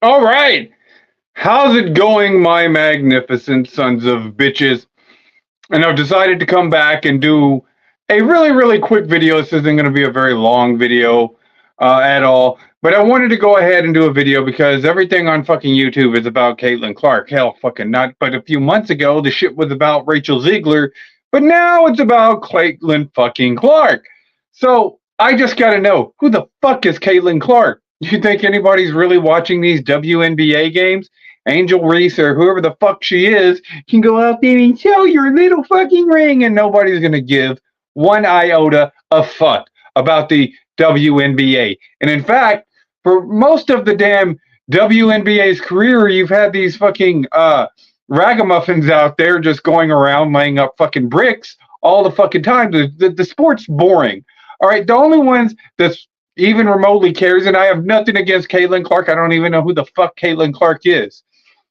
All right. How's it going, my magnificent sons of bitches? And I've decided to come back and do a really, really quick video. This isn't going to be a very long video at all. But I wanted to go ahead and do a video because everything on fucking YouTube is about Caitlin Clark. Hell, fucking not. But a few months ago, the shit was about Rachel Ziegler. But now it's about Caitlin fucking Clark. So I just got to know, who the fuck is Caitlin Clark? You think anybody's really watching these WNBA games? Angel Reese or whoever the fuck she is can go out there and show your little fucking ring, and nobody's going to give one iota of fuck about the WNBA. And in fact, for most of the damn WNBA's career, you've had these fucking ragamuffins out there just going around laying up fucking bricks all the fucking time. The sport's boring. All right, the only ones that's even remotely cares, and I have nothing against Caitlin Clark. I don't even know who the fuck Caitlin Clark is.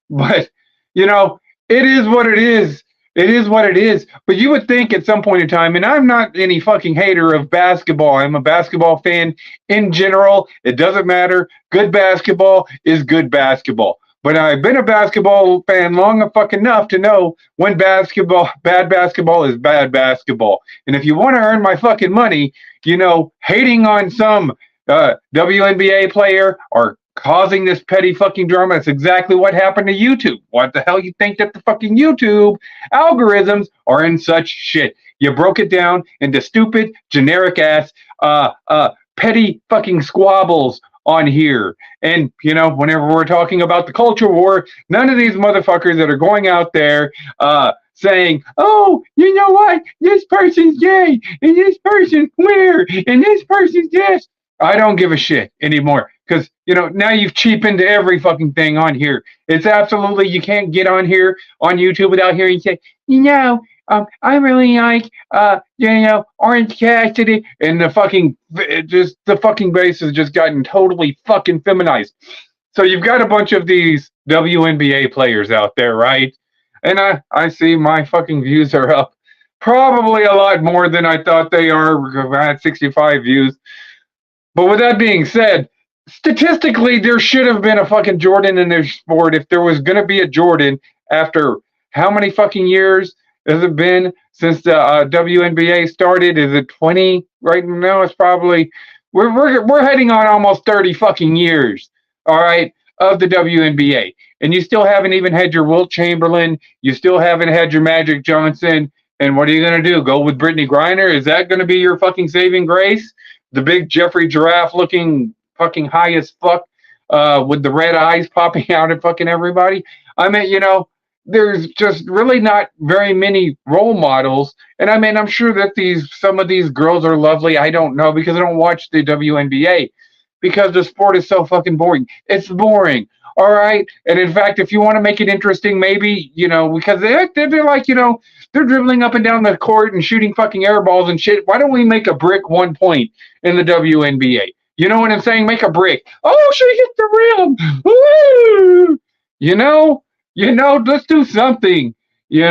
But, you know, it is what it is. It is what it is. But you would think at some point in time, and I'm not any fucking hater of basketball. I'm a basketball fan in general. It doesn't matter. Good basketball is good basketball. But I've been a basketball fan long fucking enough to know when bad basketball is bad basketball. And if you want to earn my fucking money, hating on some WNBA player or causing this petty fucking drama. That's exactly what happened to YouTube. What the hell you think that the fucking YouTube algorithms are in such shit? You broke it down into stupid, generic ass, petty fucking squabbles on here. And, whenever we're talking about the culture war, none of these motherfuckers that are going out there, saying, oh, you know what? This person's gay, and this person's queer, and this person's this. I don't give a shit anymore because, now you've cheapened every fucking thing on here. It's absolutely, you can't get on here on YouTube without hearing say, I really like, Orange Cassidy, and the fucking base has just gotten totally fucking feminized. So you've got a bunch of these WNBA players out there, right? And I see my fucking views are up probably a lot more than I thought they are. I had 65 views. But with that being said, statistically, there should have been a fucking Jordan in their sport. If there was going to be a Jordan after how many fucking years has it been since the WNBA started? Is it 20 right now? It's probably we're heading on almost 30 fucking years. All right, of the WNBA, and you still haven't even had your Wilt Chamberlain. You still haven't had your Magic Johnson. And what are you going to do? Go with Brittany Griner? Is that going to be your fucking saving grace? The big Jeffrey Giraffe looking fucking high as fuck with the red eyes popping out at fucking everybody. I mean, there's just really not very many role models. And I mean, I'm sure that some of these girls are lovely. I don't know because I don't watch the WNBA because the sport is so fucking boring. It's boring. All right. And in fact, if you want to make it interesting, maybe, because they're like, they're dribbling up and down the court and shooting fucking air balls and shit. Why don't we make a brick 1 point in the WNBA? You know what I'm saying? Make a brick. Oh, she hit the rim. Woo! Let's do something. We've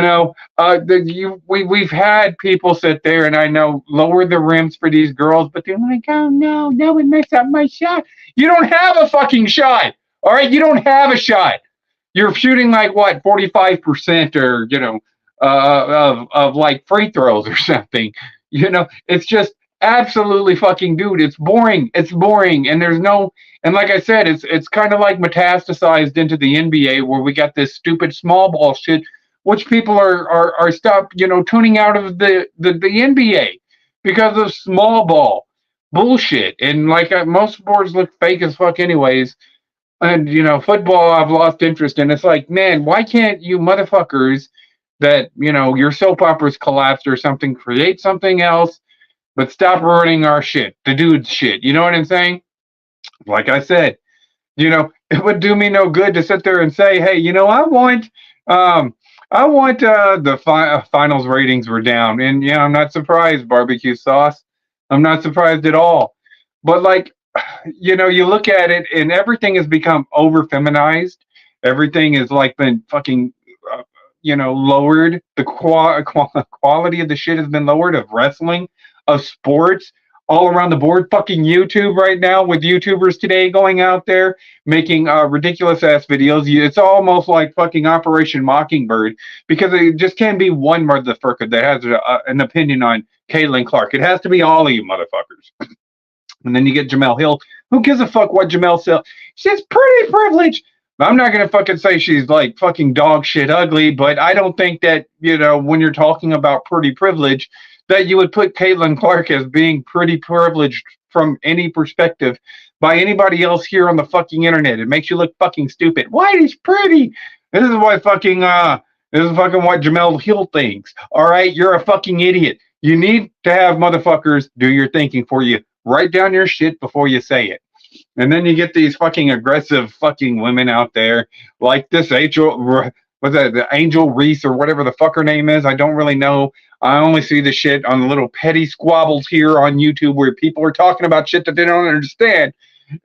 had people sit there and I know lower the rims for these girls, but they're like, oh no, that would mess up my shot. You don't have a fucking shot. All right, you don't have a shot. You're shooting like what, 45% or of like free throws or something. It's just absolutely fucking dude. It's boring. It's boring, and there's no. And like I said, it's kind of like metastasized into the NBA where we got this stupid small ball shit, which people are stopped tuning out of the NBA because of small ball bullshit. And like most sports look fake as fuck anyways. And football I've lost interest in. It's like, man, why can't you motherfuckers that your soap operas collapsed or something create something else, but stop ruining our shit, the dude's shit. You know what I'm saying? Like I said, it would do me no good to sit there and say, hey, the finals ratings were down, and I'm not surprised. Barbecue sauce, I'm not surprised at all. But like, you look at it, and everything has become over feminized. Everything has like been fucking, lowered. The quality of the shit has been lowered of wrestling, of sports, all around the board. Fucking YouTube right now, with YouTubers today going out there making ridiculous ass videos. It's almost like fucking Operation Mockingbird, because it just can't be one motherfucker that has an opinion on Caitlin Clark. It has to be all of you motherfuckers. And then you get Jamel Hill. Who gives a fuck what Jamel said? She's pretty privileged. I'm not gonna fucking say she's like fucking dog shit ugly, but I don't think that, when you're talking about pretty privilege, that you would put Caitlin Clark as being pretty privileged from any perspective by anybody else here on the fucking internet. It makes you look fucking stupid. Why is pretty? This is fucking what Jamel Hill thinks. All right, you're a fucking idiot. You need to have motherfuckers do your thinking for you. Write down your shit before you say it. And then you get these fucking aggressive fucking women out there, like this Angel, what's that, the Angel Reese or whatever the fuck her name is. I don't really know. I only see the shit on the little petty squabbles here on YouTube where people are talking about shit that they don't understand.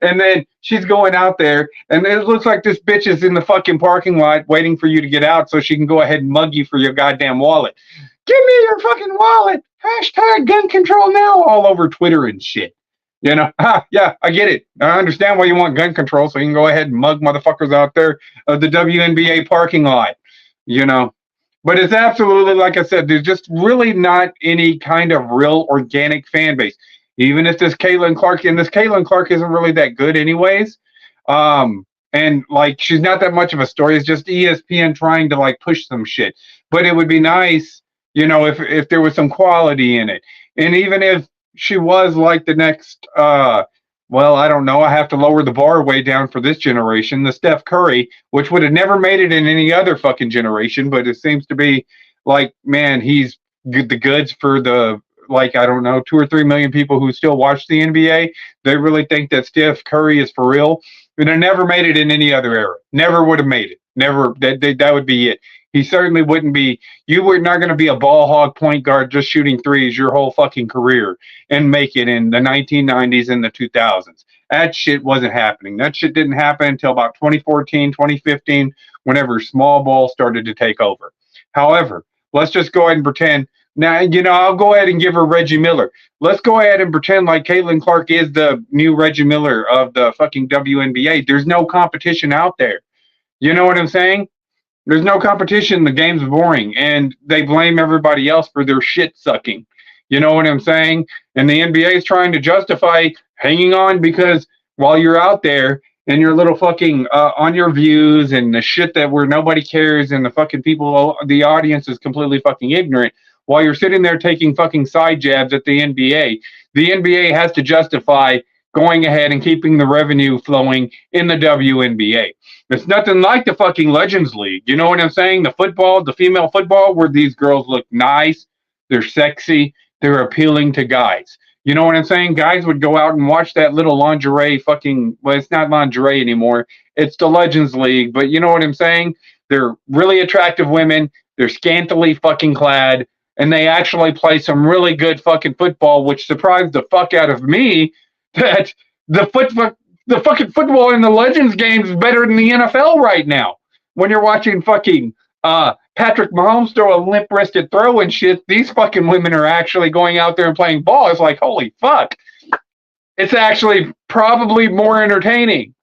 And then she's going out there, and it looks like this bitch is in the fucking parking lot waiting for you to get out so she can go ahead and mug you for your goddamn wallet. Give me your fucking wallet. Hashtag gun control now all over Twitter and shit. Yeah, I get it. I understand why you want gun control, so you can go ahead and mug motherfuckers out there of the WNBA parking lot, But it's absolutely, like I said, there's just really not any kind of real organic fan base. Even if this Caitlin Clark isn't really that good anyways. And like, she's not that much of a story. It's just ESPN trying to like push some shit. But it would be nice, if there was some quality in it. And even if she was like the next, well, I don't know. I have to lower the bar way down for this generation, the Steph Curry, which would have never made it in any other fucking generation. But it seems to be like, man, he's the goods for the, like, I don't know, 2 or 3 million people who still watch the NBA. They really think that Steph Curry is for real. But I never made it in any other era. Never would have made it. Never. That would be it. He certainly wouldn't be. You were not going to be a ball hog point guard just shooting threes your whole fucking career and make it in the 1990s and the 2000s. That shit wasn't happening. That shit didn't happen until about 2014, 2015, whenever small ball started to take over. However, let's just go ahead and pretend. Now, I'll go ahead and give her Reggie Miller. Let's go ahead and pretend like Caitlin Clark is the new Reggie Miller of the fucking WNBA. There's no competition out there. You know what I'm saying? There's no competition. The game's boring, and they blame everybody else for their shit sucking. You know what I'm saying? And the NBA is trying to justify hanging on because while you're out there and your little fucking on your views and the shit that where nobody cares and the fucking people, the audience is completely fucking ignorant, while you're sitting there taking fucking side jabs at the NBA has to justify going ahead and keeping the revenue flowing in the WNBA. It's nothing like the fucking Legends League. You know what I'm saying? The female football, where these girls look nice, they're sexy, they're appealing to guys. You know what I'm saying? Guys would go out and watch that little lingerie fucking, well, it's not lingerie anymore. It's the Legends League, but you know what I'm saying? They're really attractive women. They're scantily fucking clad, and they actually play some really good fucking football, which surprised the fuck out of me that the fucking football in the Legends games is better than the NFL right now. When you're watching fucking Patrick Mahomes throw a limp-wristed throw and shit, these fucking women are actually going out there and playing ball. It's like, holy fuck. It's actually probably more entertaining.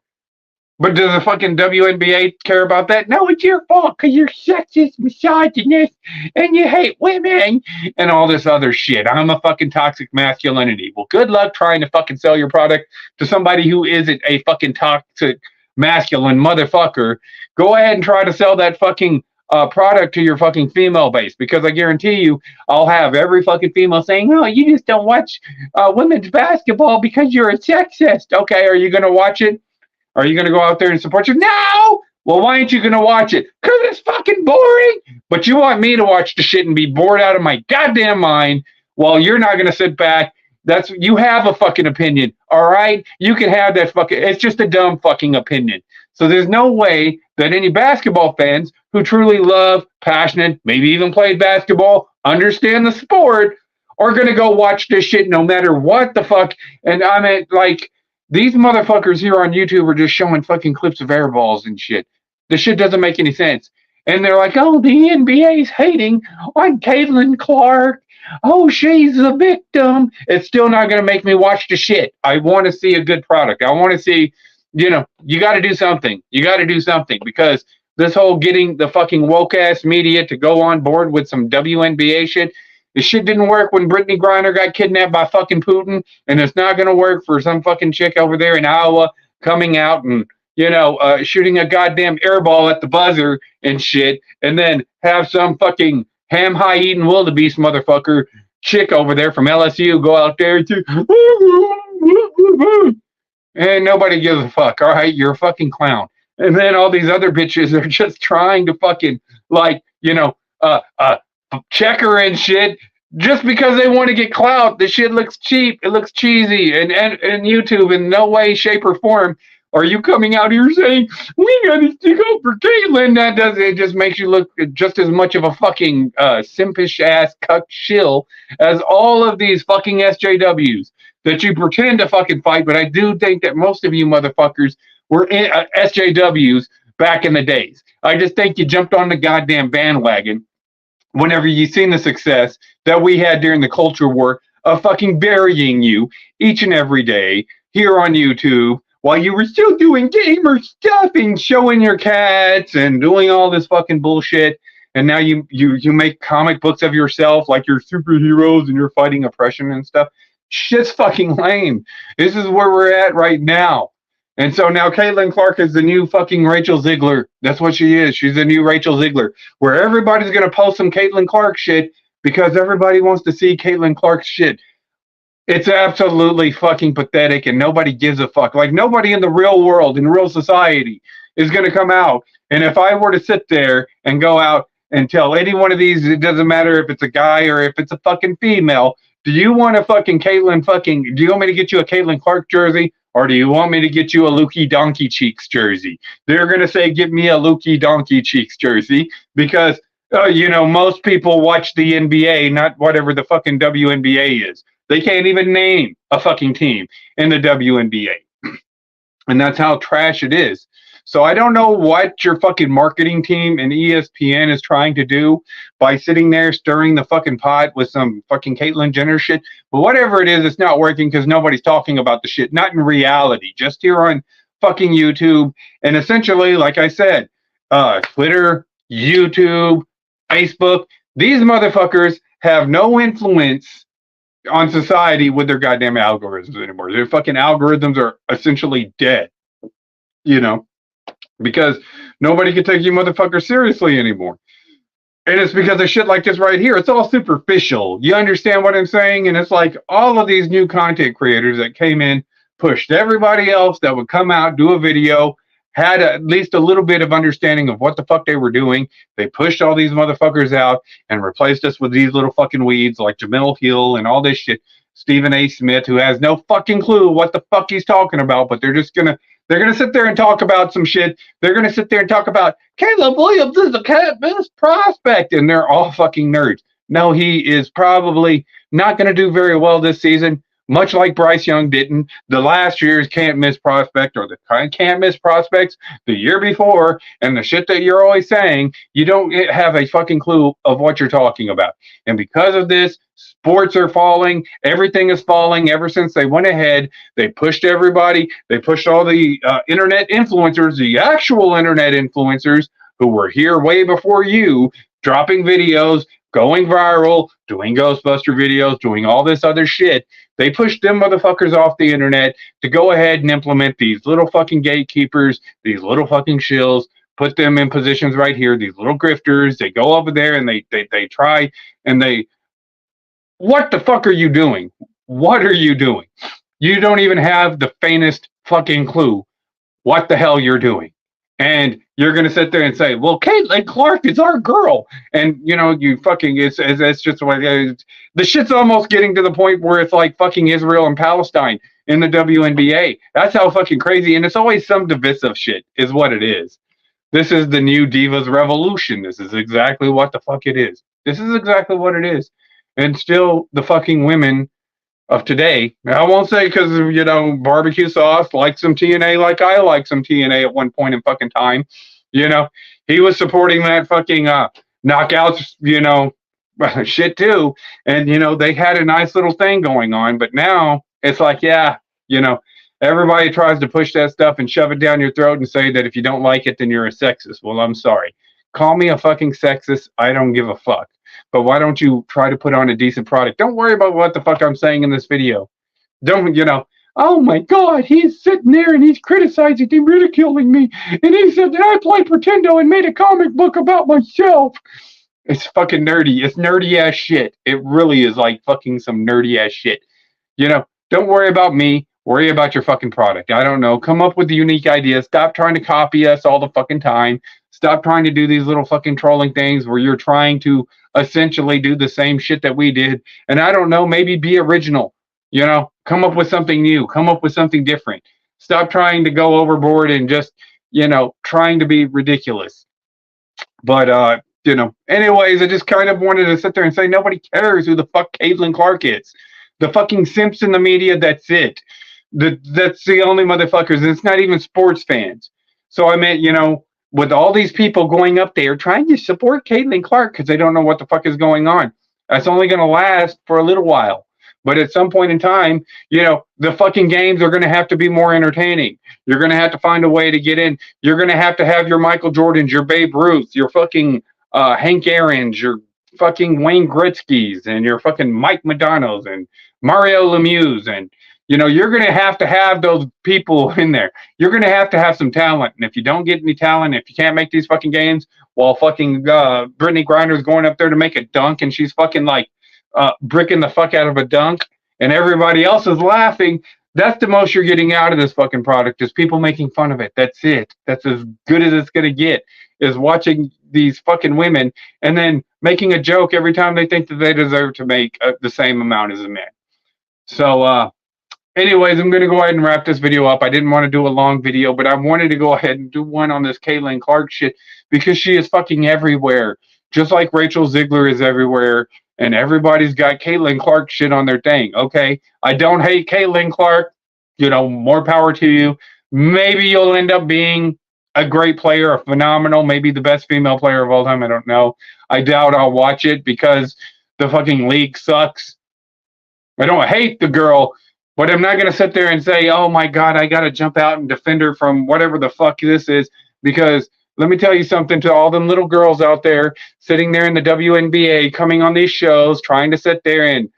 But does the fucking WNBA care about that? No, it's your fault because you're sexist, misogynist, and you hate women and all this other shit. I'm a fucking toxic masculinity. Well, good luck trying to fucking sell your product to somebody who isn't a fucking toxic masculine motherfucker. Go ahead and try to sell that fucking product to your fucking female base, because I guarantee you I'll have every fucking female saying, oh, you just don't watch women's basketball because you're a sexist. Okay, are you going to watch it? Are you going to go out there and support you? No! Well, why aren't you going to watch it? Because it's fucking boring. But you want me to watch the shit and be bored out of my goddamn mind while you're not going to sit back. You have a fucking opinion, all right? You can have that fucking, it's just a dumb fucking opinion. So there's no way that any basketball fans who truly love, passionate, maybe even played basketball, understand the sport, are going to go watch this shit no matter what the fuck. And I mean, like, these motherfuckers here on YouTube are just showing fucking clips of air balls and shit. This shit doesn't make any sense. And they're like, oh, the NBA's hating on Caitlin Clark. oh, she's the victim. It's still not going to make me watch the shit. I want to see a good product. I want to see, you got to do something. You got to do something because this whole getting the fucking woke ass media to go on board with some WNBA shit. The shit didn't work when Brittany Griner got kidnapped by fucking Putin, and it's not going to work for some fucking chick over there in Iowa coming out and shooting a goddamn airball at the buzzer and shit, and then have some fucking ham high eating wildebeest motherfucker chick over there from LSU go out there to, and nobody gives a fuck. All right, you're a fucking clown. And then all these other bitches are just trying to fucking check her and shit just because they want to get clout. The shit looks cheap. It looks cheesy. And YouTube in no way, shape, or form are you coming out here saying, we got to stick up for Caitlyn? That does it. Just makes you look just as much of a fucking simpish ass cuck shill as all of these fucking SJWs that you pretend to fucking fight. But I do think that most of you motherfuckers were SJWs back in the days. I just think you jumped on the goddamn bandwagon whenever you seen the success that we had during the culture war of fucking burying you each and every day here on YouTube while you were still doing gamer stuff and showing your cats and doing all this fucking bullshit. And now you make comic books of yourself like you're superheroes and you're fighting oppression and stuff. Shit's fucking lame. This is where we're at right now. And so now Caitlin Clark is the new fucking Rachel Ziegler. That's what she is. She's the new Rachel Ziegler, where everybody's going to post some Caitlin Clark shit because everybody wants to see Caitlin Clark's shit. It's absolutely fucking pathetic and nobody gives a fuck. Like nobody in the real world, in real society, is going to come out. And if I were to sit there and go out and tell any one of these, it doesn't matter if it's a guy or if it's a fucking female, do you want a fucking Caitlin fucking, do you want me to get you a Caitlin Clark jersey? Or do you want me to get you a Lukey Donkey Cheeks jersey? They're going to say, give me a Lukey Donkey Cheeks jersey because, most people watch the NBA, not whatever the fucking WNBA is. They can't even name a fucking team in the WNBA. And that's how trash it is. So I don't know what your fucking marketing team and ESPN is trying to do by sitting there stirring the fucking pot with some fucking Caitlyn Jenner shit. But whatever it is, it's not working because nobody's talking about the shit. Not in reality. Just here on fucking YouTube. And essentially, like I said, Twitter, YouTube, Facebook, these motherfuckers have no influence on society with their goddamn algorithms anymore. Their fucking algorithms are essentially dead. Because nobody can take you motherfuckers seriously anymore. And it's because of shit like this right here. It's all superficial. You understand what I'm saying? And it's like all of these new content creators that came in, pushed everybody else that would come out, do a video, had at least a little bit of understanding of what the fuck they were doing. They pushed all these motherfuckers out and replaced us with these little fucking weeds like Jamil Hill and all this shit. Stephen A. Smith, who has no fucking clue what the fuck he's talking about, but they're going to sit there and talk about some shit. They're going to sit there and talk about Caleb Williams is a cat best prospect, and they're all fucking nerds. No, he is probably not going to do very well this season, much like Bryce Young didn't. The last year's can't miss prospect or the can't miss prospects the year before, and the shit that you're always saying, you don't have a fucking clue of what you're talking about. And because of this, sports are falling. Everything is falling ever since they went ahead. They pushed everybody. They pushed all the internet influencers, the actual internet influencers who were here way before you, dropping videos, going viral, doing Ghostbuster videos, doing all this other shit. They pushed them motherfuckers off the internet to go ahead and implement these little fucking gatekeepers, these little fucking shills, put them in positions right here, these little grifters. They go over there and they try and they, what the fuck are you doing? What are you doing? You don't even have the faintest fucking clue what the hell you're doing. And you're going to sit there and say, well, Caitlin Clark is our girl. And, you fucking, it's just what the shit's almost getting to the point where it's like fucking Israel and Palestine in the WNBA. That's how fucking crazy. And it's always some divisive shit is what it is. This is the new Divas Revolution. This is exactly what the fuck it is. This is exactly what it is. And still the fucking women of today, I won't say because, barbecue sauce, like some TNA like I like some TNA at one point in fucking time. He was supporting that fucking knockouts, shit too. And, they had a nice little thing going on, but now it's like, yeah, you know, everybody tries to push that stuff and shove it down your throat and say that if you don't like it, then you're a sexist. Well, I'm sorry. Call me a fucking sexist. I don't give a fuck. But why don't you try to put on a decent product? Don't worry about what the fuck I'm saying in this video. Don't, oh my God, he's sitting there and he's criticizing, he's ridiculing me. And he said that I played Pretendo and made a comic book about myself. It's fucking nerdy. It's nerdy ass shit. It really is like fucking some nerdy ass shit. Don't worry about me. Worry about your fucking product. I don't know. Come up with the unique ideas. Stop trying to copy us all the fucking time. Stop trying to do these little fucking trolling things where you're trying to essentially do the same shit that we did. And I don't know, maybe be original. Come up with something new. Come up with something different. Stop trying to go overboard and just, trying to be ridiculous. But anyways, I just kind of wanted to sit there and say nobody cares who the fuck Caitlin Clark is. The fucking simps in the media, that's it. That's the only motherfuckers. And it's not even sports fans. So I meant, with all these people going up there trying to support Caitlin Clark because they don't know what the fuck is going on. That's only going to last for a little while. But at some point in time, the fucking games are going to have to be more entertaining. You're going to have to find a way to get in. You're going to have your Michael Jordans, your Babe Ruth, your fucking Hank Aaron's, your fucking Wayne Gretzky's, and your fucking Mike Madonna's and Mario Lemieux's. And, you're going to have those people in there. You're going to have some talent. And if you don't get any talent, if you can't make these fucking games while fucking Brittany Griner's going up there to make a dunk and she's fucking like, bricking the fuck out of a dunk and everybody else is laughing, that's the most you're getting out of this fucking product is people making fun of it. That's it. That's as good as it's going to get, is watching these fucking women and then making a joke every time they think that they deserve to make the same amount as a man. So anyways, I'm going to go ahead and wrap this video up. I didn't want to do a long video, but I wanted to go ahead and do one on this Caitlin Clark shit because she is fucking everywhere, just like Rachel Ziegler is everywhere. And everybody's got Caitlin Clark shit on their thing. Okay, I don't hate Caitlin Clark. More power to you. Maybe you'll end up being a great player, a phenomenal, maybe the best female player of all time. I don't know. I doubt I'll watch it because the fucking league sucks. I don't hate the girl, but I'm not going to sit there and say, oh my God, I got to jump out and defend her from whatever the fuck this is, because let me tell you something to all them little girls out there sitting there in the WNBA, coming on these shows, trying to sit there and,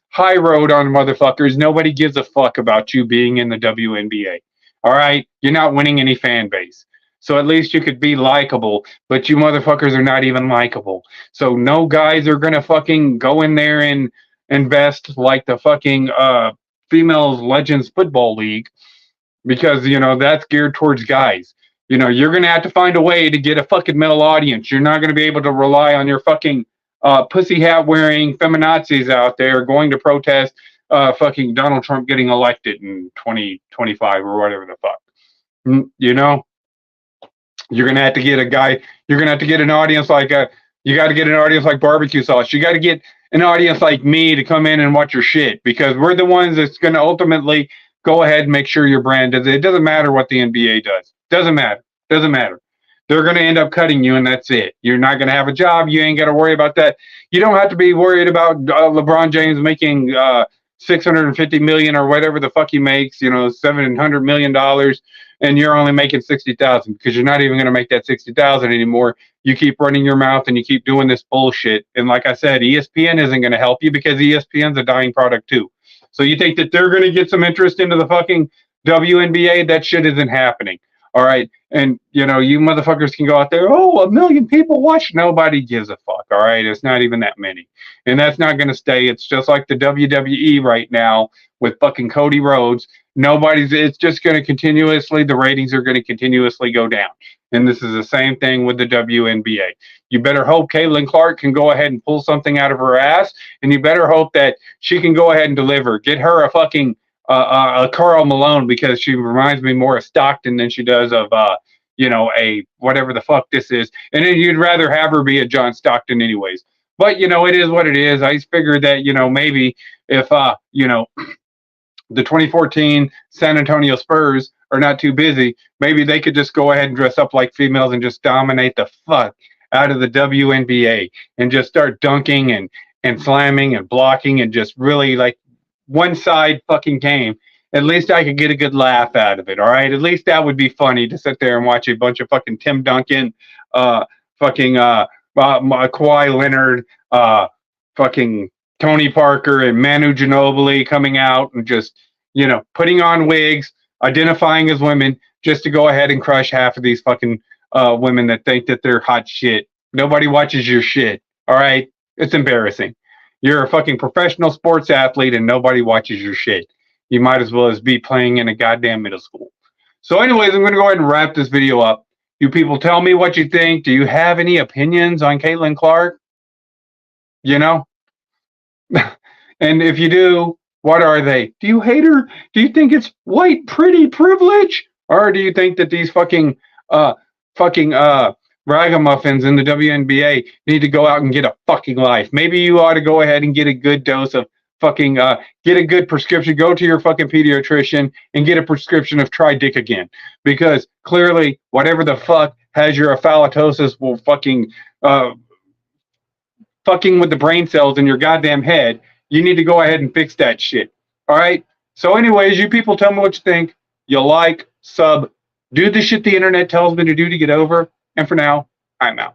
high road on motherfuckers. Nobody gives a fuck about you being in the WNBA. All right? You're not winning any fan base. So at least you could be likable, but you motherfuckers are not even likable. So no guys are going to fucking go in there and invest like the fucking Females Legends Football League because, that's geared towards guys. You're going to have to find a way to get a fucking male audience. You're not going to be able to rely on your fucking pussy hat wearing feminazis out there going to protest fucking Donald Trump getting elected in 2025 or whatever the fuck. You're going to have to get a guy. You're going to have to get an audience like you got to get an audience like barbecue sauce. You got to get an audience like me to come in and watch your shit because we're the ones that's going to ultimately go ahead and make sure your brand does it. It doesn't matter what the NBA does. Doesn't matter. They're going to end up cutting you, and that's it. You're not going to have a job. You ain't got to worry about that. You don't have to be worried about LeBron James making $650 million or whatever the fuck he makes. $700 million, and you're only making $60,000 because you're not even going to make that $60,000 anymore. You keep running your mouth and you keep doing this bullshit. And like I said, ESPN isn't going to help you because ESPN's a dying product too. So you think that they're going to get some interest into the fucking WNBA? That shit isn't happening. All right. And, you motherfuckers can go out there. Oh, 1 million people watch. Nobody gives a fuck. All right. It's not even that many. And that's not going to stay. It's just like the WWE right now with fucking Cody Rhodes. It's just going to the ratings are going to continuously go down. And this is the same thing with the WNBA. You better hope Caitlin Clark can go ahead and pull something out of her ass. And you better hope that she can go ahead and deliver. Get her a fucking Karl Malone because she reminds me more of Stockton than she does of a whatever the fuck this is. And then you'd rather have her be a John Stockton anyways. But it is what it is. I figured that maybe if the 2014 San Antonio Spurs are not too busy, maybe they could just go ahead and dress up like females and just dominate the fuck out of the WNBA and just start dunking and slamming and blocking and just really like one side fucking game, at least I could get a good laugh out of it. All right, at least that would be funny to sit there and watch a bunch of fucking Tim Duncan, fucking Kawhi Leonard, fucking Tony Parker and Manu Ginobili coming out and just putting on wigs, identifying as women, just to go ahead and crush half of these fucking women that think that they're hot shit. Nobody watches your shit. All right, it's embarrassing. You're a fucking professional sports athlete and nobody watches your shit. You might as well as be playing in a goddamn middle school. So anyways, I'm going to go ahead and wrap this video up. You people tell me what you think. Do you have any opinions on Caitlin Clark? And if you do, what are they? Do you hate her? Do you think it's white pretty privilege? Or do you think that these fucking ragamuffins in the WNBA need to go out and get a fucking life? Maybe you ought to go ahead and get a good dose of fucking get a good prescription. Go to your fucking pediatrician and get a prescription of try dick again, because clearly whatever the fuck has your aphalatosis will fucking with the brain cells in your goddamn head. You need to go ahead and fix that shit. All right. So anyways, you people tell me what you think. You like, sub, do the shit the internet tells me to do to get over. And for now, I'm out.